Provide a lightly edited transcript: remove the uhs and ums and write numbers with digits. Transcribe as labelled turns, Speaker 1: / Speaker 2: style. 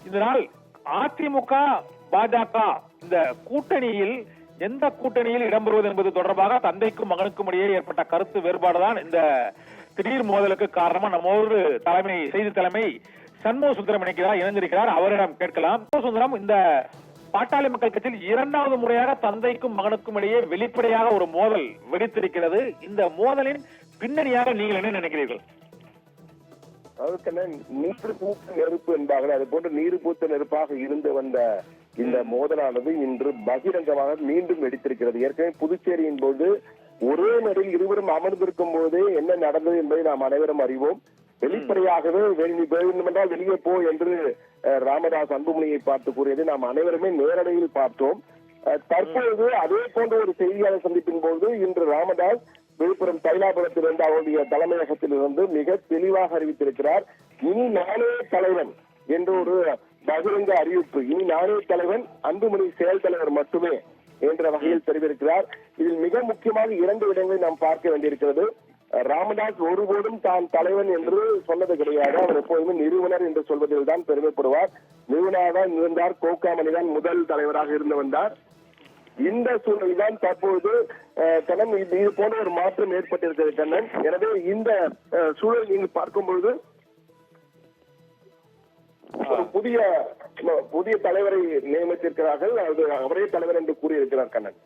Speaker 1: இதனால் அதிமுக பாஜக இந்த கூட்டணியில் எந்த கூட்டணியில் இடம்பெறுவது என்பது தொடர்பாக தந்தைக்கும் மகனுக்கும் இடையே ஏற்பட்ட கருத்து வேறுபாடுதான் இந்த திடீர் மோதலுக்கு காரணமா. நம்மோடு செய்தி தலைமை சண்முக சுந்தரம் இணைந்திருக்கிறார். அவரிடம் கேட்கலாம். சண்முக சுந்தரம், இந்த பாட்டாளி மக்கள் கட்சியில் இரண்டாவது முறையாக தந்தைக்கும் மகனுக்கும் இடையே வெளிப்படையாக ஒரு மோதல் வெடித்திருக்கிறது. இந்த மோதலின் பின்னணியாக நீங்கள் என்ன நினைக்கிறீர்கள்?
Speaker 2: நீர் பூத்த நெருப்பு என்பார்கள், அது போன்று நீர் பூத்த நெருப்பாக இருந்து வந்த இந்த மோதலானது இன்று பகிரங்கமாக மீண்டும் வெடித்திருக்கிறது. ஏற்கனவே புதுச்சேரியின் போது ஒரே மேடையில் இருவரும் அமர்ந்திருக்கும் போதே என்ன நடந்தது என்பதை நாம் அனைவரும் அறிவோம். வெளிப்படையாகவே வேண்டுமென்றால் வெளியே போ என்று ராமதாஸ் அன்புமணியை பார்த்து கூறியதை நாம் அனைவருமே நேரடியில் பார்த்தோம். தற்பொழுது அதே போன்ற ஒரு செய்தியாளர் சந்திப்பின் போது இன்று ராமதாஸ் விழுப்புரம் தைலாபுரத்திலிருந்து அவருடைய தலைமையகத்தில் இருந்து மிக தெளிவாக அறிவித்திருக்கிறார். இனி நானே தலைவன் என்ற ஒரு பகிரங்க அறிவிப்பு. இனி நானே தலைவன், அன்புமணி செயல் தலைவர் மட்டுமே என்ற வகையில் தெரிவித்திருக்கிறார். இதில் மிக முக்கியமாக 2 இடங்களை நாம் பார்க்க வேண்டியிருக்கிறது. ராமதாஸ் ஒருபோதும் தான் தலைவன் என்று சொன்னது கிடையாது. அவர் எப்போதுமே நிறுவனர் என்று சொல்வதில் தான் பெருமைப்படுவார். நிறுவனராக இருந்தார். கோகாமணி தான் முதல் தலைவராக இருந்து வந்தார். இந்த சூழலில் தான் தற்போது கண்ணன் இது போன்ற ஒரு மாற்றம் ஏற்பட்டிருக்கிறது கண்ணன். எனவே இந்த சூழல் நீங்கள் பார்க்கும் பொழுது ஒரு புதிய தலைவரை நியமித்திருக்கிறார்கள். அவரே தலைவர் என்று கூறியிருக்கிறார் கண்ணன்.